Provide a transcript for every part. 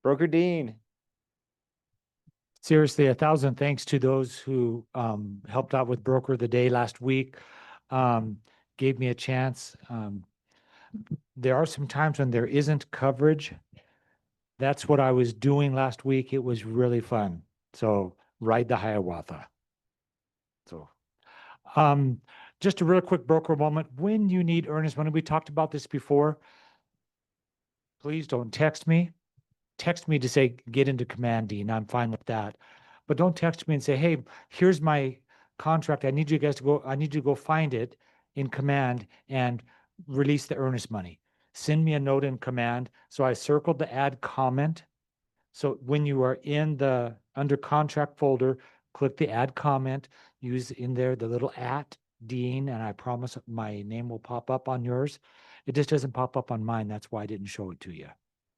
Broker Dean. Seriously, 1,000 thanks to those who helped out with Broker of the Day last week, gave me a chance. There are some times when there isn't coverage. That's what I was doing last week. It was really fun. So ride the Hiawatha. So just a real quick broker moment. When you need earnest money, we talked about this before. Please don't text me. Text me to say, get into command, Dean. I'm fine with that. But don't text me and say, hey, here's my contract. I need you guys to go, I need you to go find it in command and release the earnest money. Send me a note in command. So I circled the add comment. So when you are in the under contract folder, click the add comment, use in there the little at Dean, and I promise my name will pop up on yours. It just doesn't pop up on mine. That's why I didn't show it to you,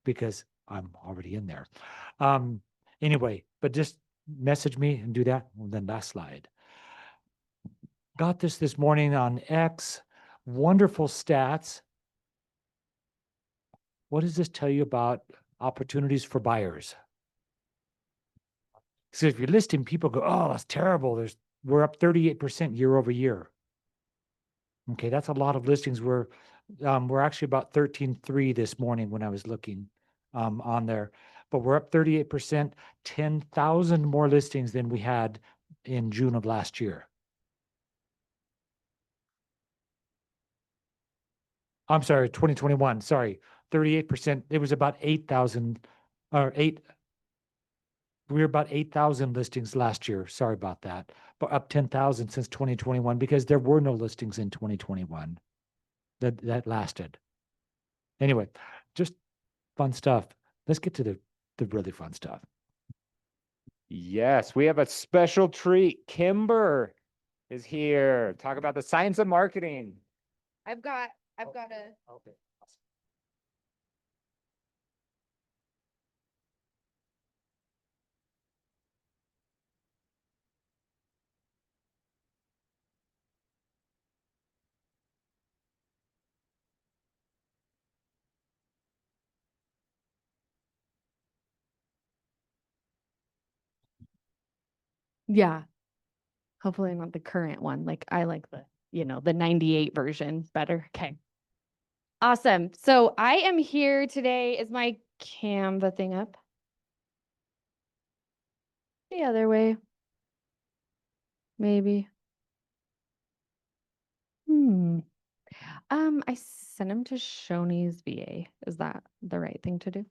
because I'm already in there. Anyway, but just message me and do that. And then last slide. Got this morning on X. Wonderful stats. What does this tell you about opportunities for buyers? So if you're listing, people go, oh, that's terrible. We're up 38% year over year. Okay, that's a lot of listings. We're actually about 13.3 this morning when I was looking on there, but we're up 38%, 10,000 more listings than we had in June of last year. I'm sorry, 2021, sorry, 38%. It was about 8,000 or we were about 8,000 listings last year. Sorry about that, but up 10,000 since 2021 because there were no listings in 2021 that lasted. Anyway, just fun stuff. Let's get to the really fun stuff. Yes, we have a special treat. Kimber is here. Talk about the science of marketing. I've got a Okay. yeah. Hopefully not the current one. Like I like the 98 version better. Okay. Awesome. So I am here today. Is my Canva thing up? The other way. Maybe. I sent him to Shoney's VA. Is that the right thing to do?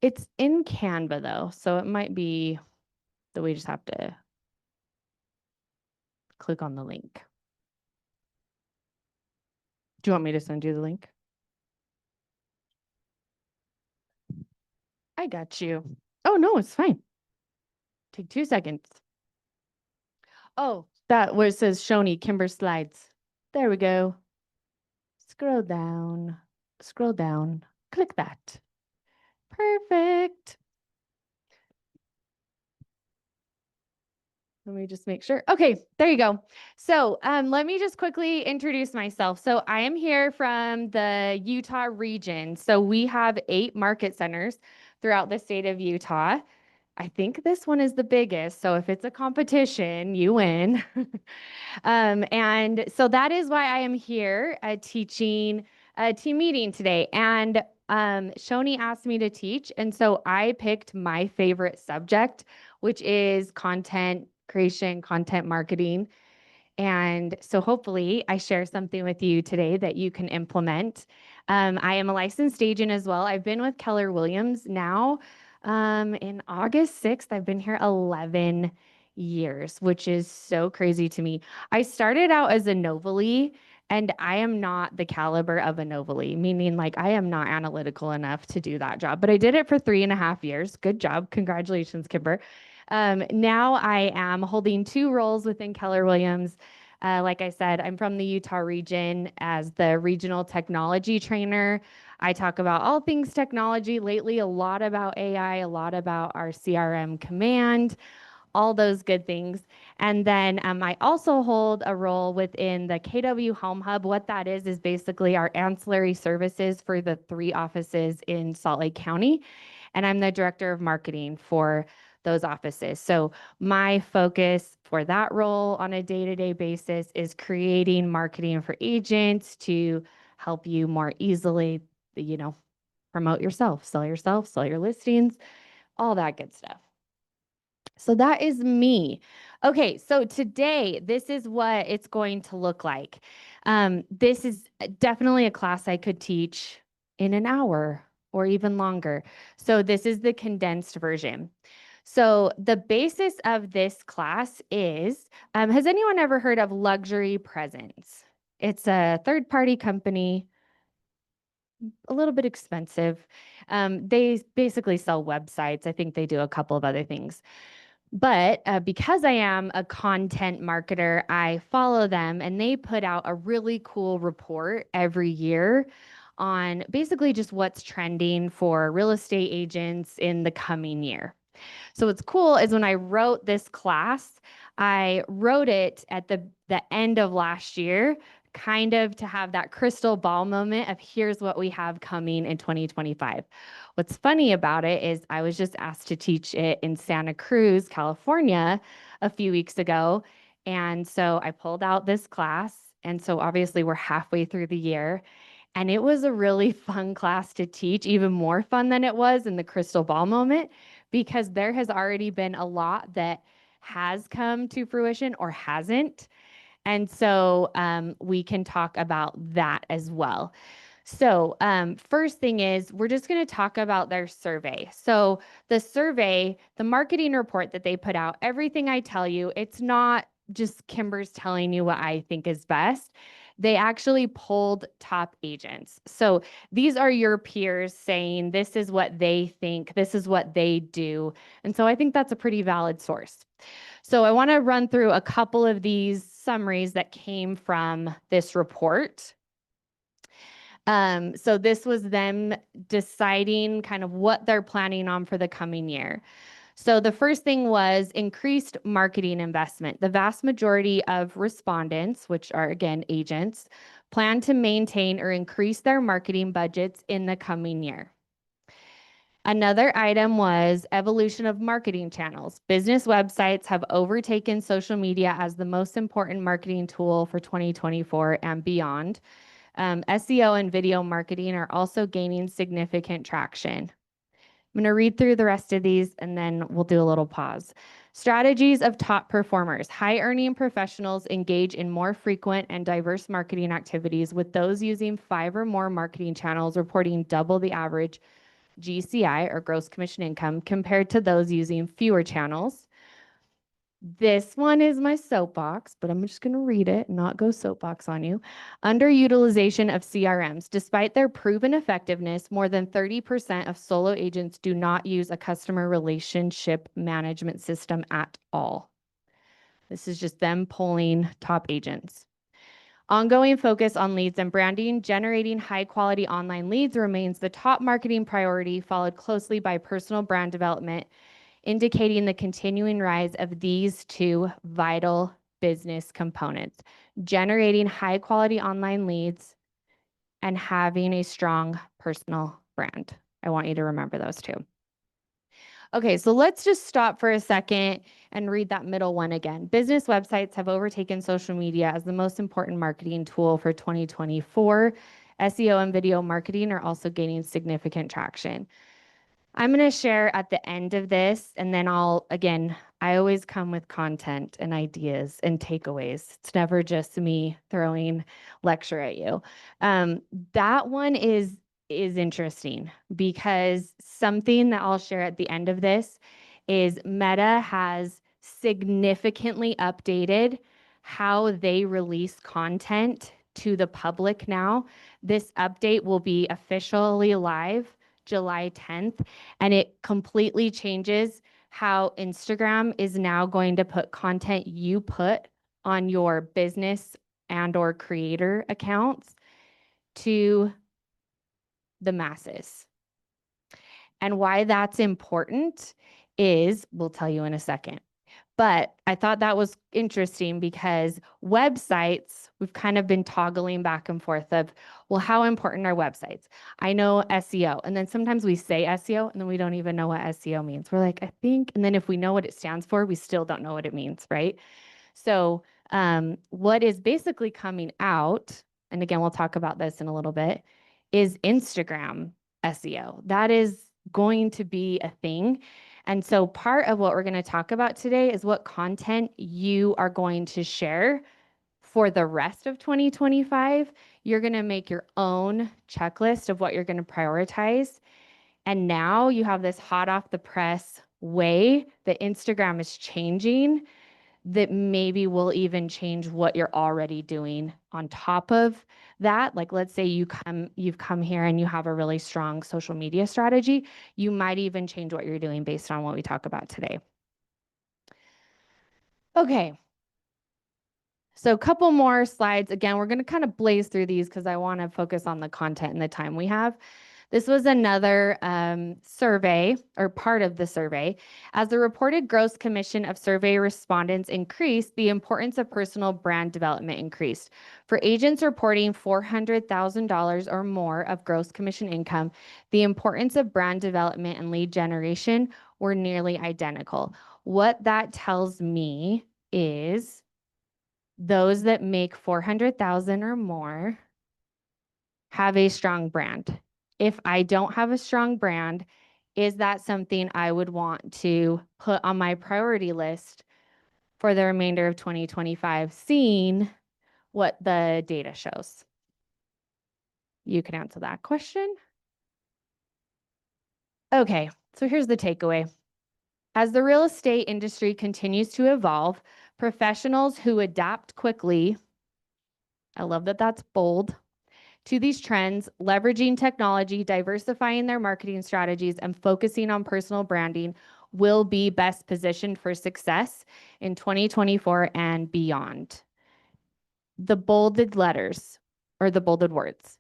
It's in Canva though, so it might be that we just have to click on the link. Do you want me to send you the link? I got you. Oh, no, it's fine. Take 2 seconds. Oh, that where it says Shoney, Kimber slides. There we go. Scroll down, click that. Perfect. Let me just make sure. Okay, there you go. So let me just quickly introduce myself. So I am here from the Utah region. So we have 8 market centers throughout the state of Utah. I think this one is the biggest. So if it's a competition, you win. And so that is why I am here teaching a team meeting today. And Shoni asked me to teach. And so I picked my favorite subject, which is content creation, content marketing. And so hopefully I share something with you today that you can implement. I am a licensed agent as well. I've been with Keller Williams now. In August 6th, I've been here 11 years, which is so crazy to me. I started out as a novalee, and I am not the caliber of a novalee, meaning like I am not analytical enough to do that job, but I did it for 3.5 years. Good job. Congratulations, Kimber. Now I am holding 2 roles within Keller Williams. Like I said, I'm from the Utah region as the regional technology trainer. I talk about all things technology lately, a lot about AI, a lot about our CRM command, all those good things. And then I also hold a role within the KW Home Hub. What that is basically our ancillary services for the 3 offices in Salt Lake County. And I'm the director of marketing for those offices. So my focus for that role on a day-to-day basis is creating marketing for agents to help you more easily, promote yourself, sell your listings, all that good stuff. So that is me. Okay, so today, this is what it's going to look like. This is definitely a class I could teach in an hour or even longer. So this is the condensed version. So the basis of this class is, has anyone ever heard of Luxury Presence? It's a third-party company, a little bit expensive. They basically sell websites. I think they do a couple of other things. But because I am a content marketer, I follow them and they put out a really cool report every year on basically just what's trending for real estate agents in the coming year. So what's cool is when I wrote this class, I wrote it at the end of last year, kind of to have that crystal ball moment of here's what we have coming in 2025. What's funny about it is I was just asked to teach it in Santa Cruz, California, a few weeks ago. And so I pulled out this class. And so obviously we're halfway through the year. And it was a really fun class to teach, even more fun than it was in the crystal ball moment, because there has already been a lot that has come to fruition or hasn't. And so we can talk about that as well. So first thing is we're just going to talk about their survey. So the survey, the marketing report that they put out, everything I tell you, it's not just Kimber's telling you what I think is best. They actually polled top agents. So these are your peers saying this is what they think, this is what they do. And so I think that's a pretty valid source. So I want to run through a couple of these summaries that came from this report. So this was them deciding kind of what they're planning on for the coming year. So the first thing was increased marketing investment. The vast majority of respondents, which are again agents, plan to maintain or increase their marketing budgets in the coming year. Another item was evolution of marketing channels. Business websites have overtaken social media as the most important marketing tool for 2024 and beyond. SEO and video marketing are also gaining significant traction. I'm going to read through the rest of these and then we'll do a little pause. Strategies of top performers. High-earning professionals engage in more frequent and diverse marketing activities, with those using 5 or more marketing channels reporting double the average GCI, or gross commission income, compared to those using fewer channels. This one is my soapbox, but I'm just going to read it and not go soapbox on you. Underutilization of CRMs. Despite their proven effectiveness, more than 30% of solo agents do not use a customer relationship management system at all. This is just them polling top agents. Ongoing focus on leads and branding. Generating high-quality online leads remains the top marketing priority, followed closely by personal brand development, indicating the continuing rise of these 2 vital business components: generating high-quality online leads and having a strong personal brand. I want you to remember those 2. Okay, so let's just stop for a second and read that middle one again. Business websites have overtaken social media as the most important marketing tool for 2024. SEO and video marketing are also gaining significant traction. I'm going to share at the end of this, and then I always come with content and ideas and takeaways. It's never just me throwing lecture at you. That one is interesting because something that I'll share at the end of this is Meta has significantly updated how they release content to the public now. This update will be officially live July 10th, and it completely changes how Instagram is now going to put content you put on your business and or creator accounts to the masses. And why that's important is, we'll tell you in a second. But I thought that was interesting because websites, we've kind of been toggling back and forth of, well, how important are websites? I know SEO. And then sometimes we say SEO and then we don't even know what SEO means. We're like, I think, and then if we know what it stands for, we still don't know what it means, right? So what is basically coming out, and again, we'll talk about this in a little bit, is Instagram SEO. That is going to be a thing. And so part of what we're going to talk about today is what content you are going to share for the rest of 2025. You're going to make your own checklist of what you're going to prioritize. And now you have this hot off the press way that Instagram is changing that maybe will even change what you're already doing on top of that. Like, let's say you've come here and you have a really strong social media strategy. You might even change what you're doing based on what we talk about today. Okay. So a couple more slides. Again, we're going to kind of blaze through these because I want to focus on the content and the time we have. This was another survey, or part of the survey. As the reported gross commission of survey respondents increased, the importance of personal brand development increased. For agents reporting $400,000 or more of gross commission income, the importance of brand development and lead generation were nearly identical. What that tells me is those that make $400,000 or more have a strong brand. If I don't have a strong brand, is that something I would want to put on my priority list for the remainder of 2025, seeing what the data shows? You can answer that question. Okay, so here's the takeaway. As the real estate industry continues to evolve, professionals who adapt quickly, I love that that's bold, to these trends, leveraging technology, diversifying their marketing strategies, and focusing on personal branding will be best positioned for success in 2024 and beyond. The bolded letters, or the bolded words,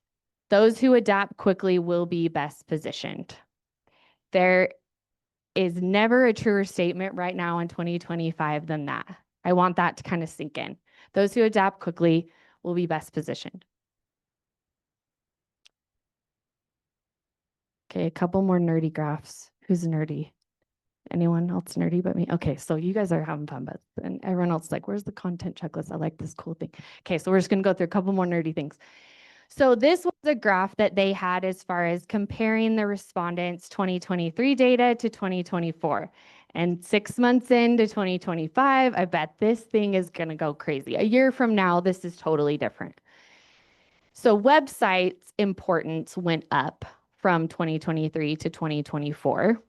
those who adapt quickly will be best positioned. There is never a truer statement right now in 2025 than that. I want that to kind of sink in. Those who adapt quickly will be best positioned. Okay, a couple more nerdy graphs. Who's nerdy? Anyone else nerdy but me? Okay, so you guys are having fun, but and everyone else is like, where's the content checklist? I like this cool thing. Okay, so we're just gonna go through a couple more nerdy things. So this was a graph that they had as far as comparing the respondents' 2023 data to 2024. And 6 months into 2025, I bet this thing is gonna go crazy. A year from now, this is totally different. So websites' importance went up from 2023 to 2024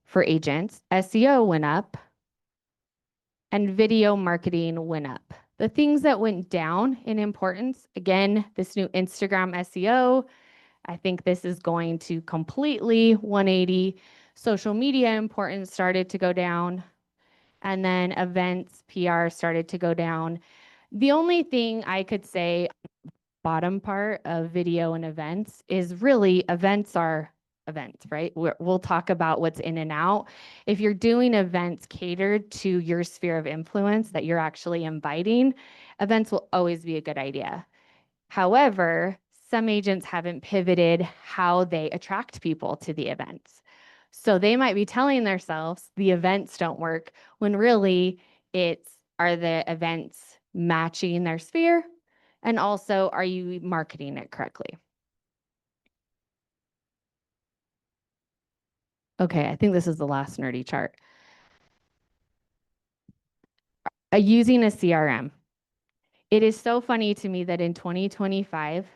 for agents. SEO went up and video marketing went up. The things that went down in importance, again, this new Instagram SEO, I think this is going to completely 180. Social media importance started to go down, and then events, PR started to go down. The only thing I could say bottom part of video and events is really events are events, right? We'll talk about what's in and out. If you're doing events catered to your sphere of influence that you're actually inviting, events will always be a good idea. However, some agents haven't pivoted how they attract people to the events. So they might be telling themselves the events don't work when really are the events matching their sphere? And also, are you marketing it correctly? Okay, I think this is the last nerdy chart. Using a CRM. It is so funny to me that in 2025,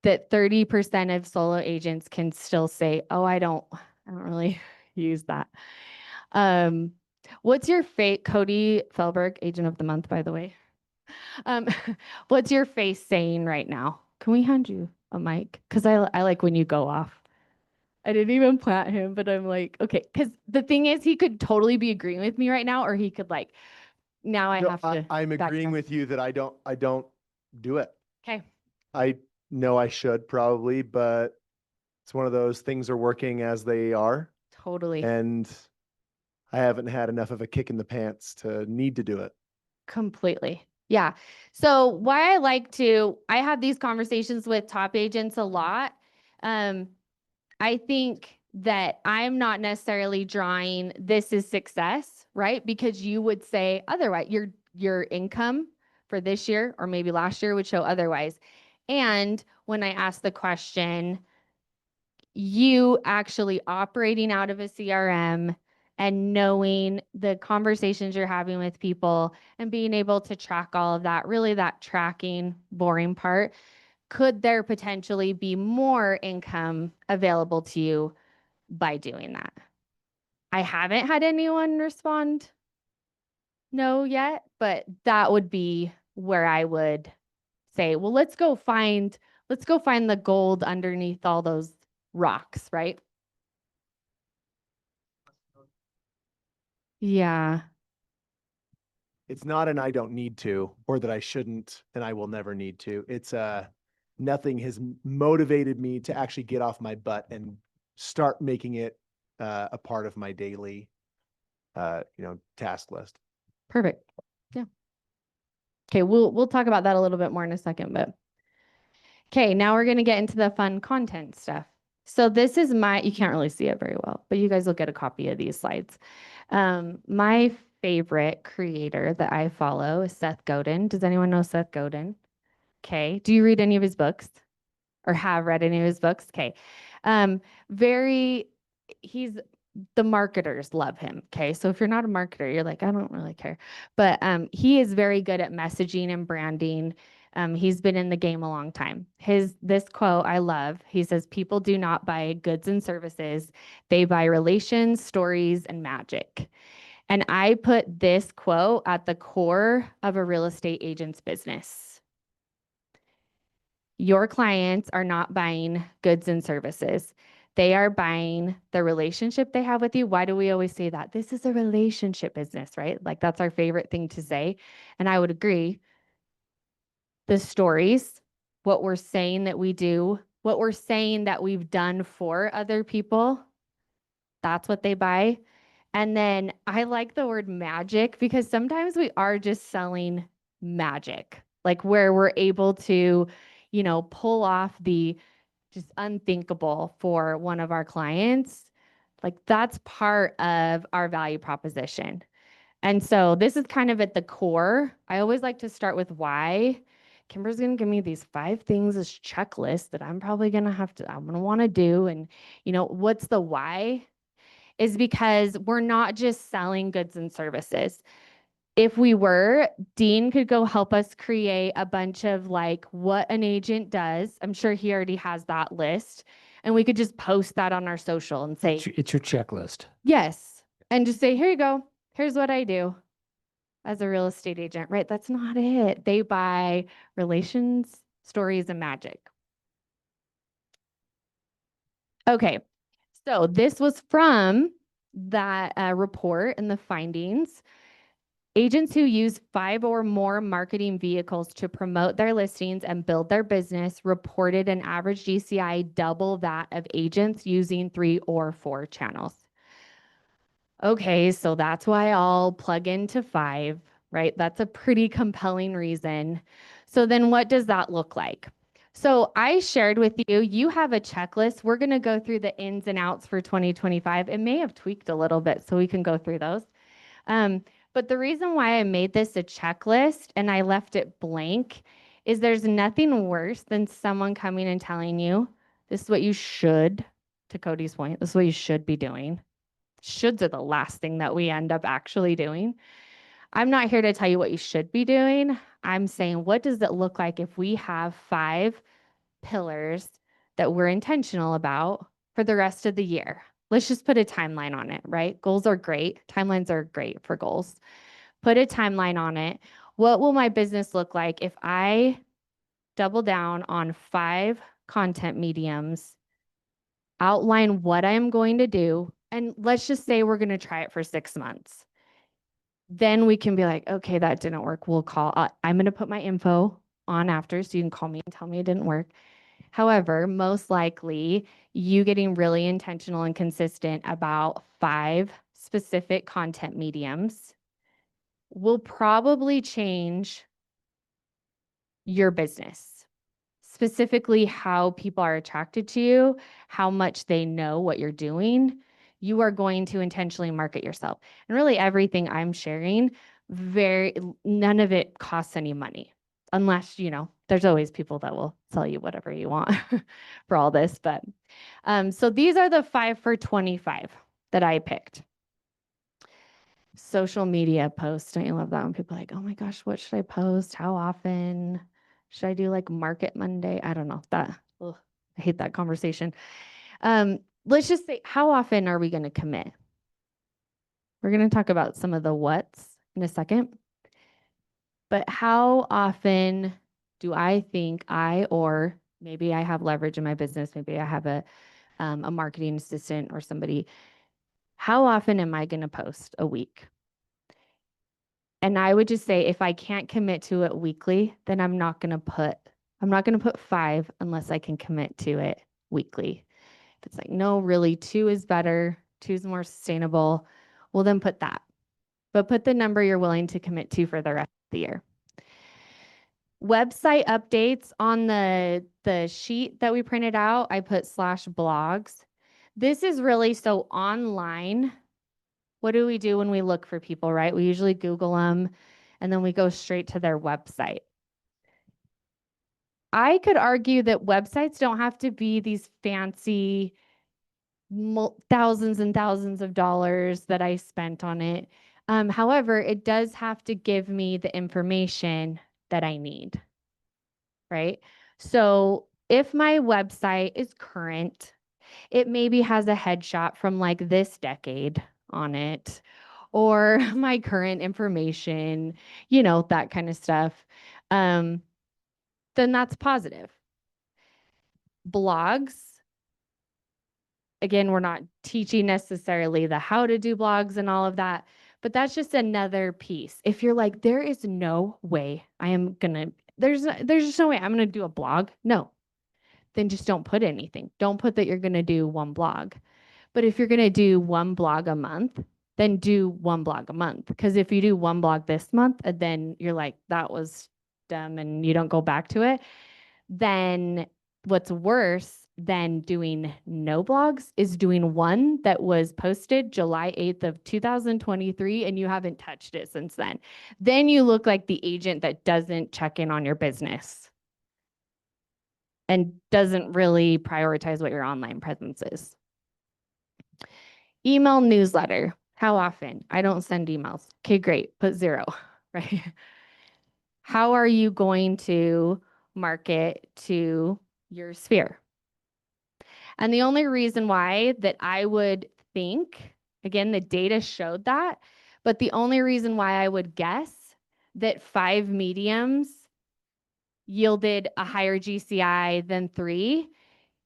that 30% of solo agents can still say, oh, I don't really use that. What's your fate, Cody Felberg, agent of the month, by the way? What's your face saying right now? Can we hand you a mic? Because I like when you go off. I didn't even plant him, but I'm like, okay. Because the thing is, he could totally be agreeing with me right now, or he could like, now I have to. I'm agreeing backtrack. with you that I don't do it. Okay. I know I should probably, but it's one of those things are working as they are. Totally. And I haven't had enough of a kick in the pants to need to do it. Completely. Yeah. So why I have these conversations with top agents a lot. I think that I'm not necessarily drawing this is success, right? Because you would say otherwise, your income for this year or maybe last year would show otherwise. And when I ask the question, you actually operating out of a CRM and knowing the conversations you're having with people and being able to track all of that, really that tracking boring part, could there potentially be more income available to you by doing that? I haven't had anyone respond no yet, but that would be where I would say, well, let's go find the gold underneath all those rocks, right? Yeah. It's not an I don't need to, or that I shouldn't and I will never need to. It's nothing has motivated me to actually get off my butt and start making it a part of my daily task list. Perfect. Yeah. Okay, we'll talk about that a little bit more in a second, but okay, now we're going to get into the fun content stuff. So this is you can't really see it very well, but you guys will get a copy of these slides. My favorite creator that I follow is Seth Godin. Does anyone know Seth Godin? Okay. Do you read any of his books or have read any of his books? Okay. He's the marketers love him. Okay. So if you're not a marketer, you're like, I don't really care. But he is very good at messaging and branding. He's been in the game a long time. This quote I love. He says, people do not buy goods and services. They buy relations, stories, and magic. And I put this quote at the core of a real estate agent's business. Your clients are not buying goods and services. They are buying the relationship they have with you. Why do we always say that? This is a relationship business, right? Like that's our favorite thing to say. And I would agree. The stories, what we're saying that we do, what we're saying that we've done for other people, that's what they buy. And then I like the word magic because sometimes we are just selling magic, like where we're able to, pull off the just unthinkable for one of our clients. Like that's part of our value proposition. And so this is kind of at the core. I always like to start with why. Kimber's going to give me these 5 things, this checklist that I'm probably going to I'm going to want to do. And, what's the why? Is because we're not just selling goods and services. If we were, Dean could go help us create a bunch of like what an agent does. I'm sure he already has that list. And we could just post that on our social and say, It's your checklist. yes. And just say, here you go. Here's what I do as a real estate agent, right? That's not it. They buy relations, stories, and magic. Okay. So this was from that report and the findings. Agents who use 5 or more marketing vehicles to promote their listings and build their business reported an average GCI double that of agents using 3 or 4 channels. Okay, so that's why I'll plug into 5, right? That's a pretty compelling reason. So then what does that look like? So I shared with you, you have a checklist. We're going to go through the ins and outs for 2025. It may have tweaked a little bit, so we can go through those. But the reason why I made this a checklist and I left it blank is there's nothing worse than someone coming and telling you, this is what you should, to Cody's point, this is what you should be doing. Shoulds are the last thing that we end up actually doing. I'm not here to tell you what you should be doing. I'm saying, what does it look like if we have 5 pillars that we're intentional about for the rest of the year? Let's just put a timeline on it, right? Goals are great. Timelines are great for goals. Put a timeline on it. What will my business look like if I double down on 5 content mediums, outline what I'm going to do, and let's just say we're going to try it for 6 months. Then we can be like, okay, that didn't work. We'll call. I'm going to put my info on after so you can call me and tell me it didn't work. However, most likely you getting really intentional and consistent about 5 specific content mediums will probably change your business, specifically how people are attracted to you, how much they know what you're doing. You are going to intentionally market yourself. And really everything I'm sharing, none of it costs any money. Unless, there's always people that will sell you whatever you want for all this. But so these are the 5 for 25 that I picked. Social media posts. Don't you love that when people are like, oh my gosh, what should I post? How often? Should I do like Market Monday? I don't know that. Ugh, I hate that conversation. Let's just say, how often are we going to commit? We're going to talk about some of the what's in a second. But how often do I think or maybe I have leverage in my business, maybe I have a marketing assistant or somebody, how often am I going to post a week? And I would just say, if I can't commit to it weekly, then I'm not going to put 5 unless I can commit to it weekly. If it's like, no, really 2 is better, 2 is more sustainable, well, then put that. But put the number you're willing to commit to for the rest of the year. Website updates on the sheet that we printed out, I put /blogs. This is really so online. What do we do when we look for people, right? We usually Google them and then we go straight to their website. I could argue that websites don't have to be these fancy thousands and thousands of dollars that I spent on it. However, it does have to give me the information that I need, right? So if my website is current, it maybe has a headshot from like this decade on it, or my current information, that kind of stuff, then that's positive. Blogs, again, we're not teaching necessarily the how to do blogs and all of that, but that's just another piece. If you're like, there is no way there's just no way I'm gonna do a blog. No, then just don't put anything. Don't put that you're gonna do one blog. But if you're gonna do one blog a month, then do one blog a month. Because if you do one blog this month and then you're like, that was dumb and you don't go back to it, then what's worse than doing no blogs is doing one that was posted July 8th of 2023 and you haven't touched it since then. Then you look like the agent that doesn't check in on your business and doesn't really prioritize what your online presence is. Email newsletter. How often? I don't send emails. Okay, great. Put 0, right? How are you going to market to your sphere? And the only reason why that I would think, again, the data showed that, but the only reason why I would guess that 5 mediums yielded a higher GCI than 3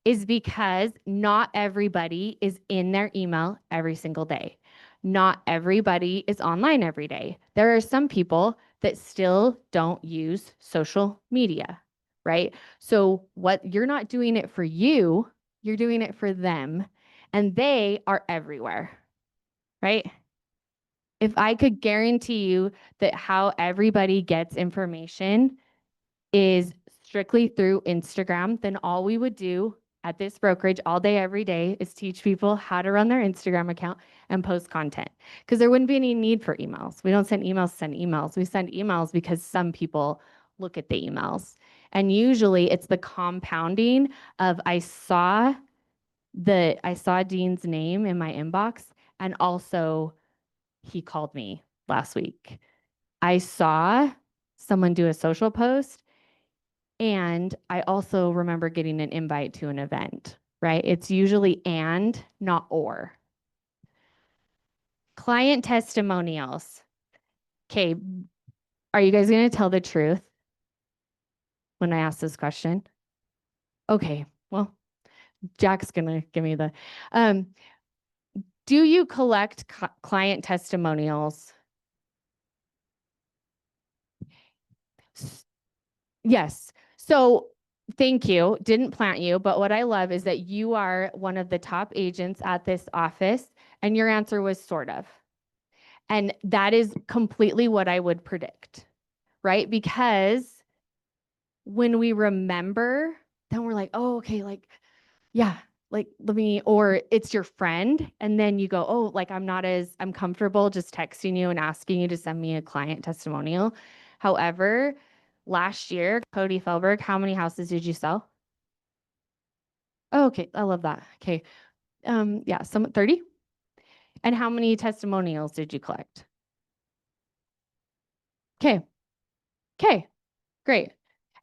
is because not everybody is in their email every single day. Not everybody is online every day. There are some people that still don't use social media, right? So what you're not doing it for you, you're doing it for them, and they are everywhere, right? If I could guarantee you that how everybody gets information is strictly through Instagram, then all we would do at this brokerage all day, every day is teach people how to run their Instagram account and post content, because there wouldn't be any need for emails. We don't send emails to send emails. We send emails because some people look at the emails. And usually it's the compounding of I saw Dean's name in my inbox, and also he called me last week. I saw someone do a social post, and I also remember getting an invite to an event, right? It's usually and, not or. Client testimonials. Okay, are you guys going to tell the truth when I ask this question? Okay, well, Jack's going to give me the... do you collect client testimonials? Yes. So Thank you. Didn't plant you, but what I love is that you are one of the top agents at this office, and your answer was sort of. And that is completely what I would predict, right? Because when we remember, then we're like, oh, okay, like, yeah, like let me, or it's your friend. And then you go, oh, like I'm comfortable just texting you and asking you to send me a client testimonial. However, last year, Cody Felberg, how many houses did you sell? Oh, okay. I love that. Okay. Yeah, some 30. And how many testimonials did you collect? Okay. Okay. Great.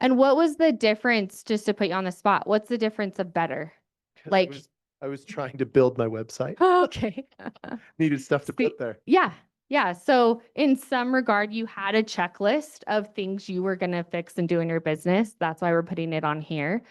And what was the difference, just to put you on the spot? What's the difference of better? 'Cause Like, I was trying to build my website. okay. Needed stuff to See, put there. Yeah. Yeah. So in some regard, you had a checklist of things you were going to fix and do in your business. That's why we're putting it on here.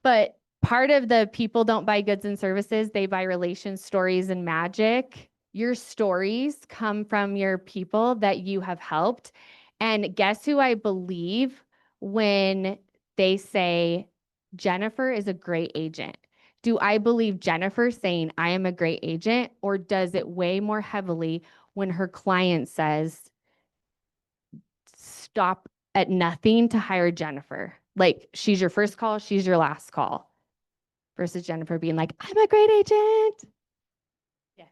But part of the people don't buy goods and services, they buy relations, stories, and magic. Your stories come from your people that you have helped. And guess who I believe when they say Jennifer is a great agent? Do I believe Jennifer saying I am a great agent, or does it weigh more heavily when her client says, stop at nothing to hire Jennifer? Like she's your first call, she's your last call, versus Jennifer being like, I'm a great agent. Yes.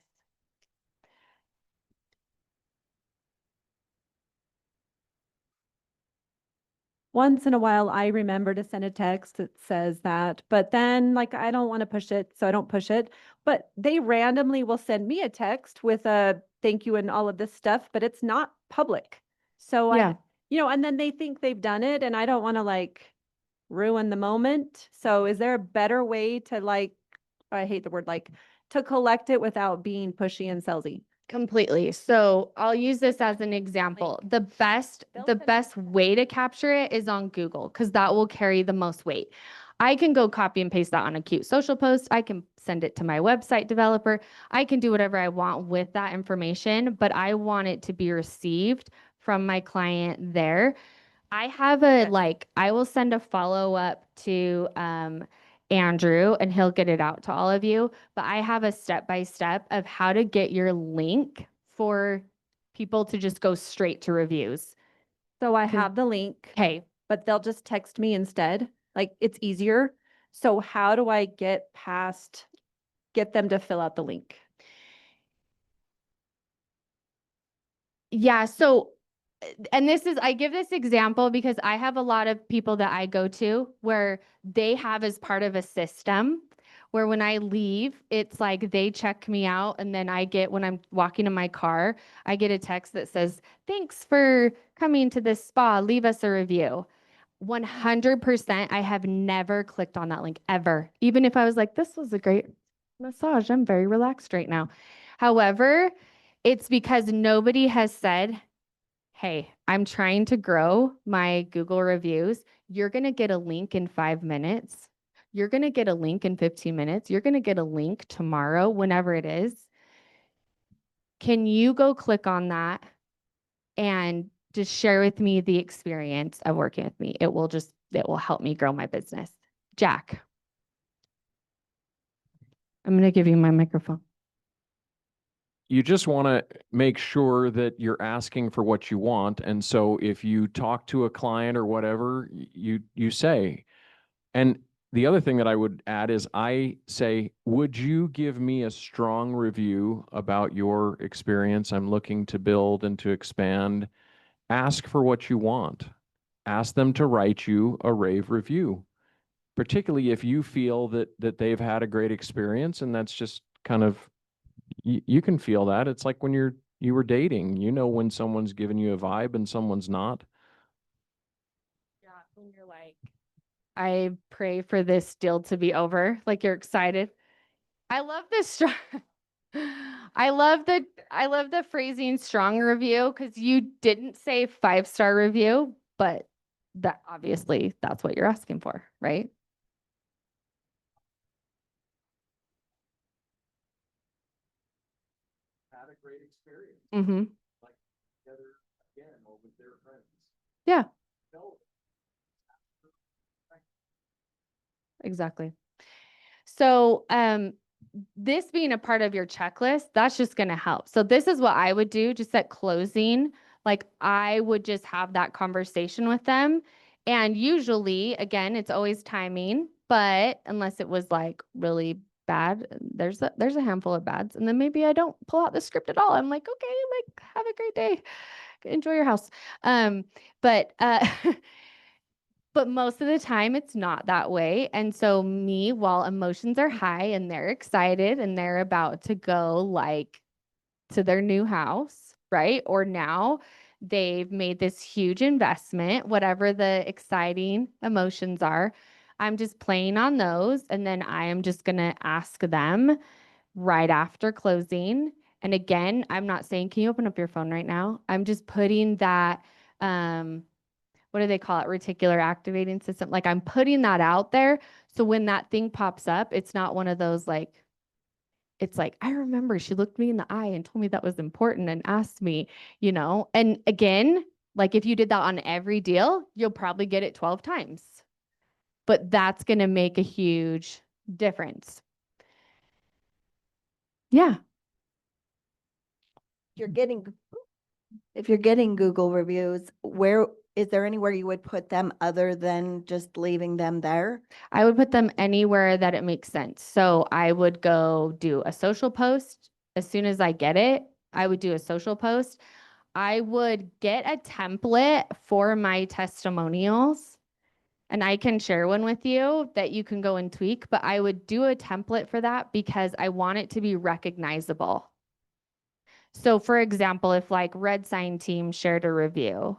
Once in a while, I remember to send a text that says that, but then like I don't want to push it, so I don't push it. But they randomly will send me a text with a thank you and all of this stuff, but it's not public. So Yeah. and then they think they've done it, and I don't want to like ruin the moment. So is there a better way to like, I hate the word like, to collect it without being pushy and salesy? Completely. So I'll use this as an example. The best way to capture it is on Google, because that will carry the most weight. I can go copy and paste that on a cute social post. I can send it to my website developer. I can do whatever I want with that information, but I want it to be received from my client there. I have I will send a follow up to Andrew, and he'll get it out to all of you. But I have a step by step of how to get your link for people to just go straight to reviews. So I have the link, Okay. but they'll just text me instead. Like it's easier. So how do I get them to fill out the link? Yeah. So, and I give this example because I have a lot of people that I go to where they have as part of a system where when I leave, it's like they check me out. And then when I'm walking in my car, I get a text that says, thanks for coming to this spa. Leave us a review. 100%. I have never clicked on that link ever. Even if I was like, this was a great massage. I'm very relaxed right now. However, it's because nobody has said, hey, I'm trying to grow my Google reviews. You're going to get a link in 5 minutes. You're going to get a link in 15 minutes. You're going to get a link tomorrow, whenever it is. Can you go click on that and just share with me the experience of working with me? It will help me grow my business. Jack, I'm going to give you my microphone. You just want to make sure that you're asking for what you want. And so if you talk to a client or whatever, you say. And the other thing that I would add is I say, would you give me a strong review about your experience? I'm looking to build and to expand. Ask for what you want. Ask them to write you a rave review, particularly if you feel that they've had a great experience, and that's just kind of, you can feel that. It's like when you were dating, when someone's giving you a vibe and someone's not. Yeah, when you're like, I pray for this deal to be over. Like you're excited. I love this. I love the phrasing strong review, because you didn't say 5-star review, but that obviously that's what you're asking for, right? Had a great experience. Mm-hmm. Like together again or with their friends. Yeah. No. exactly. So, this being a part of your checklist, that's just going to help. So this is what I would do just at closing. Like I would just have that conversation with them. And usually, again, it's always timing, but unless it was like really bad, there's a handful of bads. And then maybe I don't pull out the script at all. I'm like, okay, like have a great day. Enjoy your house. But But most of the time, it's not that way. And so, me, while emotions are high and they're excited and they're about to go like to their new house, right? Or now they've made this huge investment, whatever the exciting emotions are, I'm just playing on those. And then I am just going to ask them right after closing. And again, I'm not saying, can you open up your phone right now? I'm just putting that, what do they call it? Reticular activating system. Like I'm putting that out there. So when that thing pops up, it's not one of those like, it's like, I remember she looked me in the eye and told me that was important and asked me, and again, like if you did that on every deal, you'll probably get it 12 times, but that's going to make a huge difference. Yeah. If you're getting Google reviews, where is there anywhere you would put them other than just leaving them there? I would put them anywhere that it makes sense. So I would go do a social post. As soon as I get it, I would do a social post. I would get a template for my testimonials, and I can share one with you that you can go and tweak, but I would do a template for that because I want it to be recognizable. So for example, if like Red Sign Team shared a review,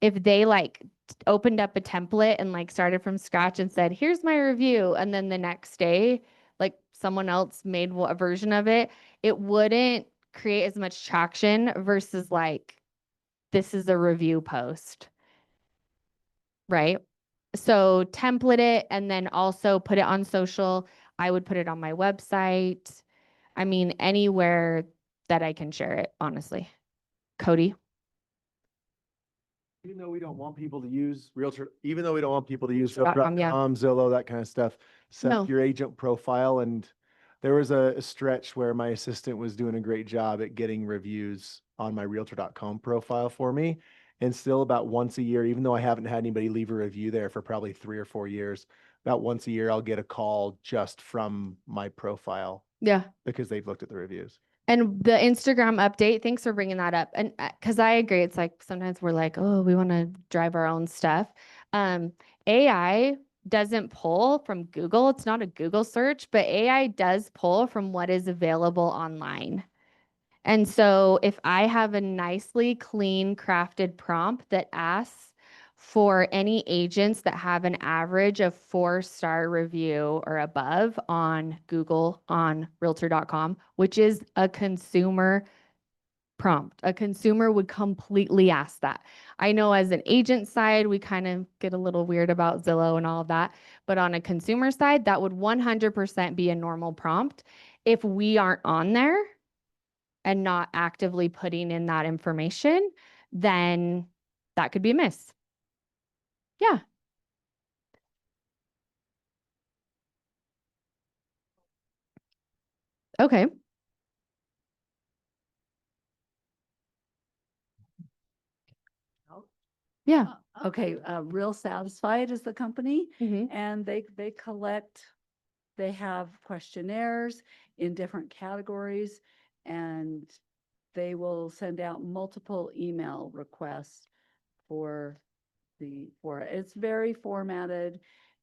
if they like opened up a template and like started from scratch and said, here's my review, and then the next day, like someone else made a version of it, it wouldn't create as much traction versus like, this is a review post, right? So template it and then also put it on social. I would put it on my website. I mean, anywhere that I can share it, honestly. Cody? Even though we don't want people to use even though we don't want people to use Realtor.com, yeah. Realtor.com, Zillow, that kind of stuff, set No. up your agent profile. And there was a stretch where my assistant was doing a great job at getting reviews on my Realtor.com profile for me. And still about once a year, even though I haven't had anybody leave a review there for probably 3 or 4 years, about once a year, I'll get a call just from my profile Yeah. because they've looked at the reviews. And the Instagram update, thanks for bringing that up. And because I agree, it's like sometimes we're like, oh, we want to drive our own stuff. AI doesn't pull from Google. It's not a Google search, but AI does pull from what is available online. And so if I have a nicely clean crafted prompt that asks for any agents that have an average of 4-star review or above on Google, on realtor.com, which is a consumer prompt. A consumer would completely ask that. I know as an agent side, we kind of get a little weird about Zillow and all of that, but on a consumer side, that would 100% be a normal prompt. If we aren't on there and not actively putting in that information, then that could be a miss. Yeah. Okay. Yeah. Okay, Real Satisfied is the company, Mhm. and they collect, they have questionnaires in different categories, and they will send out multiple email requests for it. It's very formatted,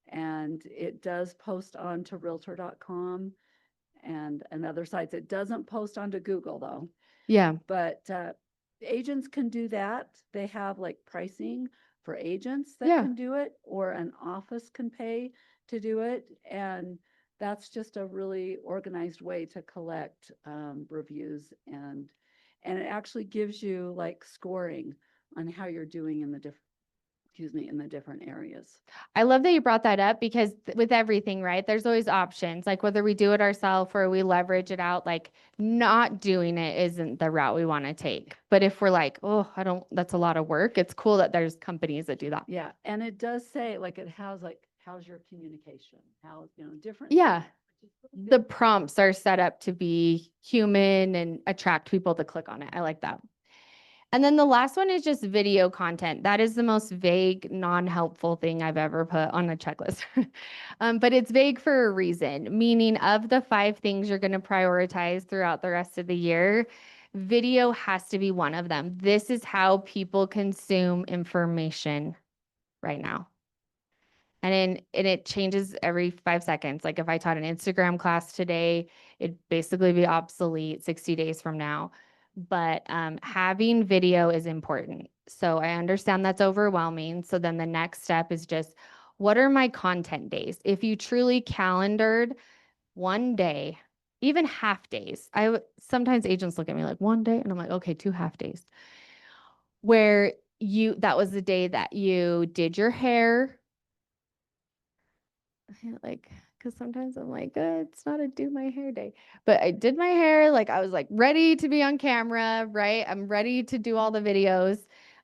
and it does post onto Realtor.com and other sites. It doesn't post onto Google though. Yeah. But agents can do that. They have like pricing for agents that Yeah. can do it, or an office can pay to do it. And that's just a really organized way to collect reviews, and it actually gives you like scoring on how you're doing in the different areas. I love that you brought that up because with everything, right, there's always options. Like whether we do it ourselves or we leverage it out, like not doing it isn't the route we want to take. But if we're like, oh, that's a lot of work, it's cool that there's companies that do that. Yeah, and it does say, like, it has like how's your communication? How, different. Yeah. things, which is The good. prompts are set up to be human and attract people to click on it. I like that. And then the last one is just video content. That is the most vague, non-helpful thing I've ever put on a checklist. But it's vague for a reason, meaning of the 5 things you're going to prioritize throughout the rest of the year, video has to be one of them. This is how people consume information right now. And it changes every 5 seconds. Like if I taught an Instagram class today, it'd basically be obsolete 60 days from now. But having video is important. So I understand that's overwhelming. So then the next step is just, what are my content days? If you truly calendared one day, even half days, sometimes agents look at me like 1 day, and I'm like, okay, 2 half days, where that was the day that you did your hair. Like, because sometimes I'm like, it's not a do my hair day, but I did my hair. Like I was like ready to be on camera, right? I'm ready to do all the videos.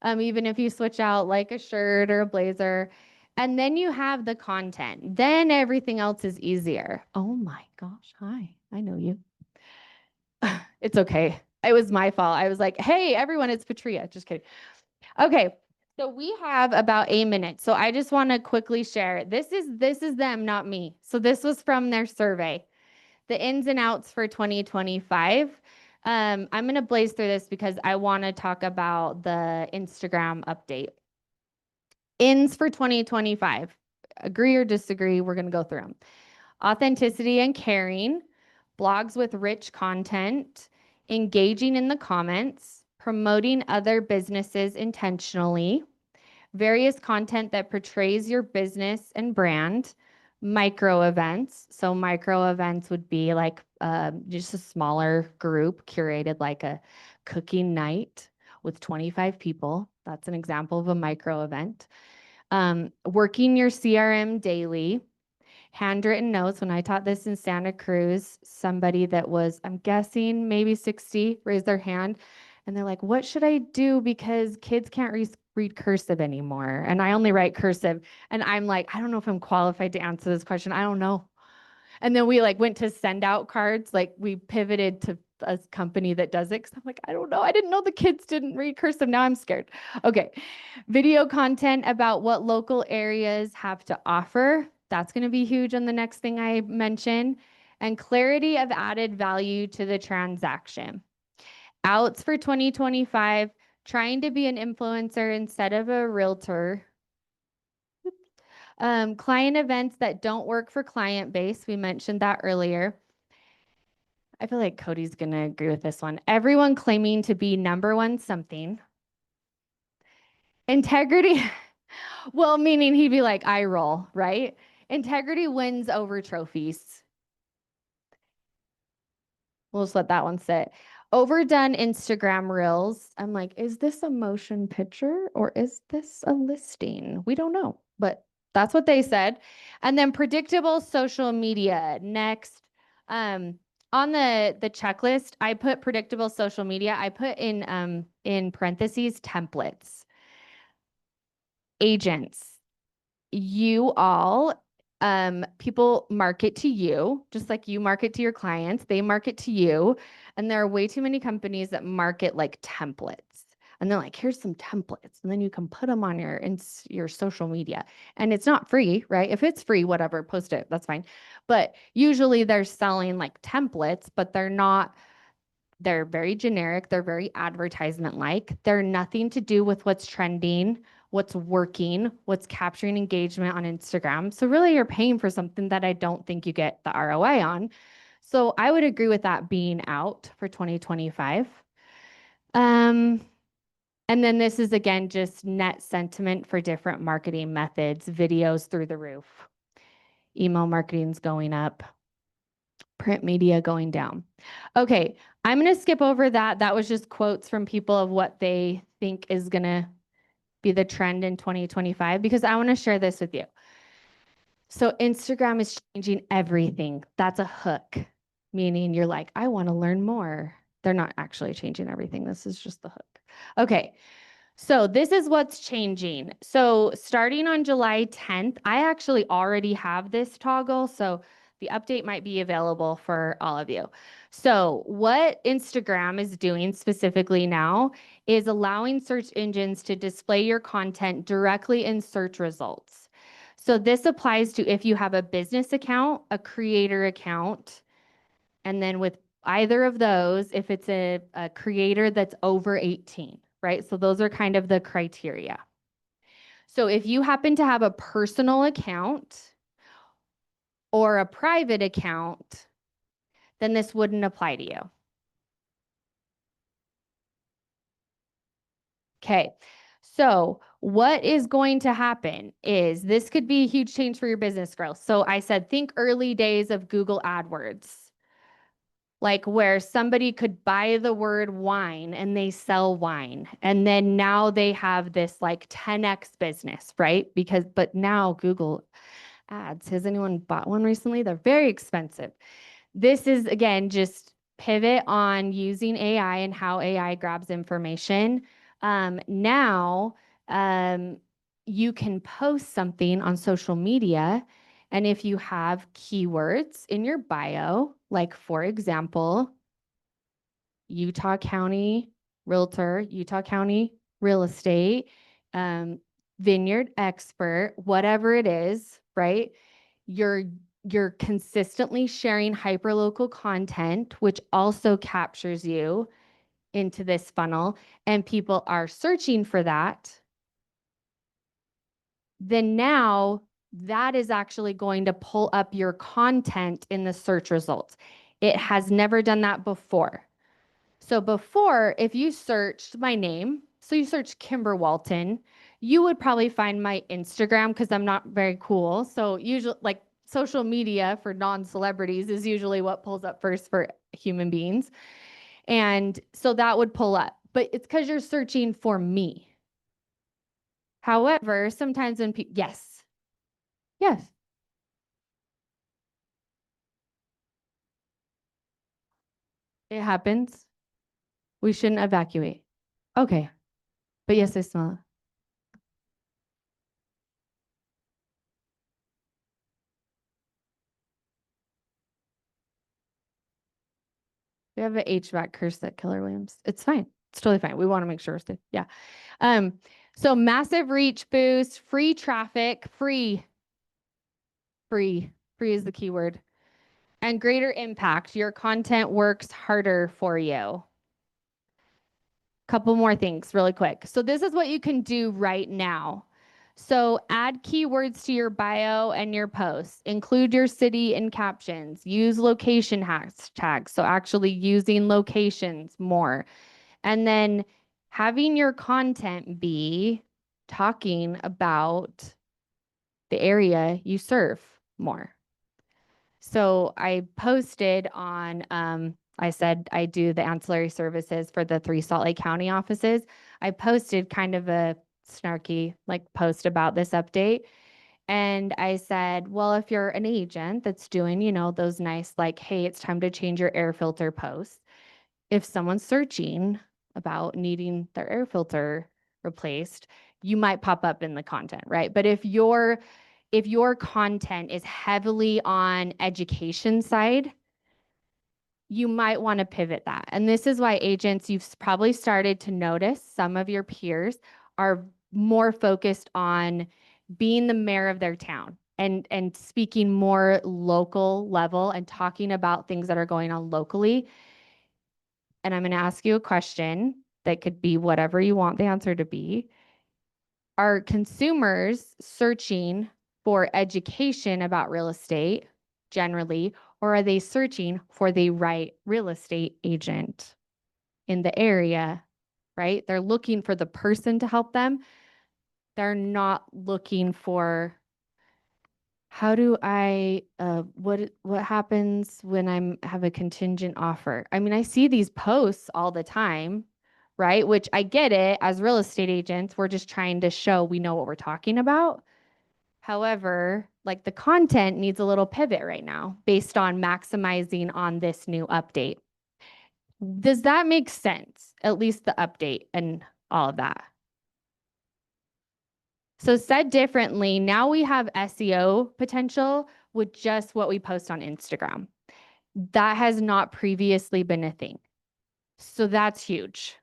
Even if you switch out like a shirt or a blazer, and then you have the content, then everything else is easier. Oh my gosh. Hi, I know you. It's okay. It was my fault. I was like, hey, everyone, it's Patria. Just kidding. Okay. So we have about a minute. So I just want to quickly share. This is them, not me. So this was from their survey. The ins and outs for 2025. I'm going to blaze through this because I want to talk about the Instagram update. Ins for 2025. Agree or disagree, we're going to go through them. Authenticity and caring, blogs with rich content, engaging in the comments, promoting other businesses intentionally, various content that portrays your business and brand, micro events. So micro events would be like just a smaller group curated, like a cooking night with 25 people. That's an example of a micro event. Working your CRM daily, handwritten notes. When I taught this in Santa Cruz, somebody that was, I'm guessing, maybe 60 raised their hand. And they're like, what should I do? Because kids can't read cursive anymore. And I only write cursive. And I'm like, I don't know if I'm qualified to answer this question. I don't know. And then we like went to send out cards. Like we pivoted to a company that does it. Cause I'm like, I don't know. I didn't know the kids didn't read cursive. Now I'm scared. Okay. Video content about what local areas have to offer. That's going to be huge on the next thing I mention. And clarity of added value to the transaction. Outs for 2025, trying to be an influencer instead of a realtor. Client events that don't work for client base. We mentioned that earlier. I feel like Cody's going to agree with this one. Everyone claiming to be number one something. Integrity. Well, meaning he'd be like, I roll, right? Integrity wins over trophies. We'll just let that one sit. Overdone Instagram reels. I'm like, is this a motion picture or is this a listing? We don't know, but that's what they said. And then predictable social media next. On the checklist, I put predictable social media. I put in parentheses templates. Agents, you all, people market to you, just like you market to your clients, they market to you. And there are way too many companies that market like templates. And they're like, here's some templates. And then you can put them on your social media. And it's not free, right? If it's free, whatever, post it, that's fine. But usually they're selling like templates, but they're very generic. They're very advertisement-like. They're nothing to do with what's trending, what's working, what's capturing engagement on Instagram. So really you're paying for something that I don't think you get the ROI on. So I would agree with that being out for 2025. And then this is again, just net sentiment for different marketing methods, videos through the roof. Email marketing's going up, print media going down. Okay, I'm going to skip over that. That was just quotes from people of what they think is going to be the trend in 2025, because I want to share this with you. So Instagram is changing everything. That's a hook, meaning you're like, I want to learn more. They're not actually changing everything. This is just the hook. Okay. So this is what's changing. So starting on July 10th, I actually already have this toggle. So the update might be available for all of you. So what Instagram is doing specifically now is allowing search engines to display your content directly in search results. So this applies to if you have a business account, a creator account, and then with either of those, if it's a creator that's over 18, right? So those are kind of the criteria. So if you happen to have a personal account or a private account, then this wouldn't apply to you. Okay, so what is going to happen is this could be a huge change for your business growth. So I said, think early days of Google AdWords, like where somebody could buy the word wine and they sell wine. And then now they have this like 10x business, right? But now Google Ads, has anyone bought one recently? They're very expensive. This is, again, just pivot on using AI and how AI grabs information. Now, you can post something on social media, and if you have keywords in your bio, like for example, Utah County Realtor, Utah County Real Estate, vineyard expert, whatever it is, right? You're consistently sharing hyperlocal content, which also captures you into this funnel, and people are searching for that, then now that is actually going to pull up your content in the search results. It has never done that before. So before, if you searched my name, so you search Kimber Walton, you would probably find my Instagram because I'm not very cool. So usually like social media for non-celebrities is usually what pulls up first for human beings. And so that would pull up, but it's because you're searching for me. However, sometimes when people, yes, yes. It happens. We shouldn't evacuate. Okay. But yes, I smell it. We have an HVAC curse at Keller Williams. It's fine. It's totally fine. We want to make sure we're safe. Yeah. So massive reach boost, free traffic, free is the keyword, and greater impact. Your content works harder for you. Couple more things really quick. So this is what you can do right now. So add keywords to your bio and your posts. Include your city in captions. Use location hashtags. So actually using locations more. And then having your content be talking about the area you serve more. So I posted on, I said I do the ancillary services for the 3 Salt Lake County offices. I posted kind of a snarky like post about this update. And I said, well, if you're an agent that's doing, those nice, like, hey, it's time to change your air filter posts. If someone's searching about needing their air filter replaced, you might pop up in the content, right? But if your content is heavily on education side, you might want to pivot that. And this is why agents, you've probably started to notice some of your peers are more focused on being the mayor of their town and speaking more local level and talking about things that are going on locally. And I'm going to ask you a question that could be whatever you want the answer to be. Are consumers searching for education about real estate generally, or are they searching for the right real estate agent in the area, right? They're looking for the person to help them. They're not looking for how do I what happens when I have a contingent offer? I mean, I see these posts all the time, right? Which I get it. As real estate agents, we're just trying to show we know what we're talking about. However, like the content needs a little pivot right now based on maximizing on this new update. Does that make sense? At least the update and all of that. So said differently, now we have SEO potential with just what we post on Instagram. That has not previously been a thing. So that's huge,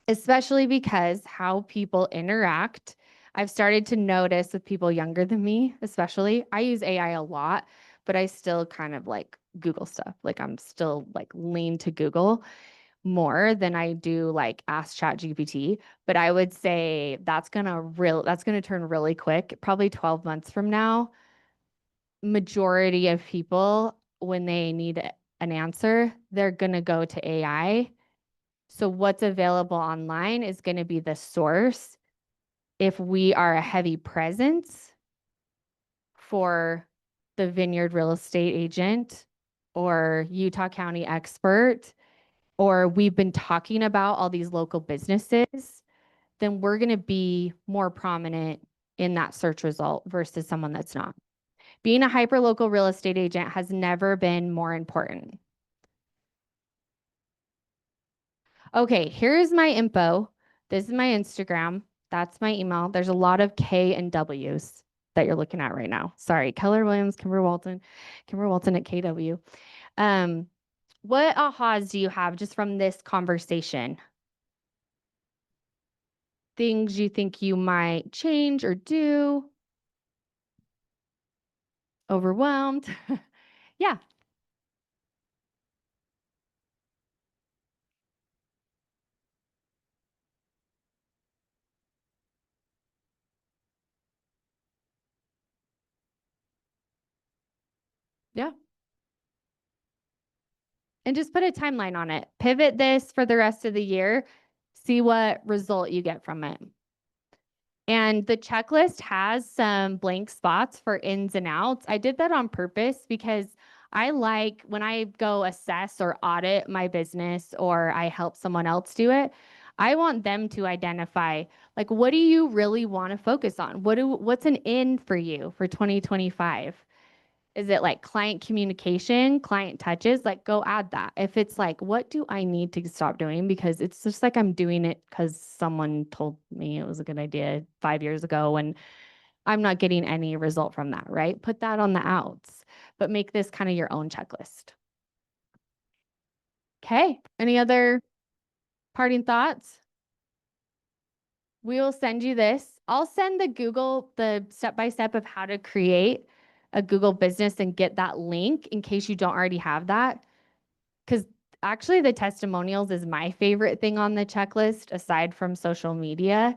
especially because how people interact. I've started to notice with people younger than me, especially. I use AI a lot, but I still kind of like Google stuff. Like I'm still like lean to Google more than I do like ask ChatGPT. But I would say that's gonna turn really quick, probably 12 months from now. Majority of people, when they need an answer, they're gonna go to AI. So what's available online is gonna be the source. If we are a heavy presence for the Vineyard real estate agent or Utah County expert, or we've been talking about all these local businesses, then we're going to be more prominent in that search result versus someone that's not. Being a hyperlocal real estate agent has never been more important. Okay, here's my info. This is my Instagram. That's my email. There's a lot of K and W's that you're looking at right now. Sorry, Keller Williams, Kimber Walton at KW. What ahas do you have just from this conversation? Things you think you might change or do? Overwhelmed? Yeah. Yeah. And just put a timeline on it. Pivot this for the rest of the year. See what result you get from it. And the checklist has some blank spots for ins and outs. I did that on purpose because I like when I go assess or audit my business or I help someone else do it, I want them to identify like what do you really want to focus on? What's an in for you for 2025? Is it like client communication, client touches? Like go add that. If it's like, what do I need to stop doing? Because it's just like I'm doing it because someone told me it was a good idea 5 years ago and I'm not getting any result from that, right? Put that on the outs, but make this kind of your own checklist. Okay. Any other parting thoughts? We will send you this. I'll send the step-by-step of how to create a Google business and get that link in case you don't already have that. Because actually the testimonials is my favorite thing on the checklist aside from social media.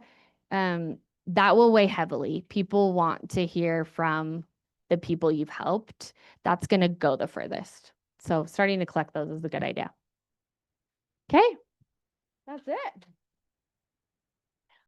That will weigh heavily. People want to hear from the people you've helped. That's going to go the furthest. So starting to collect those is a good idea. Okay, that's it.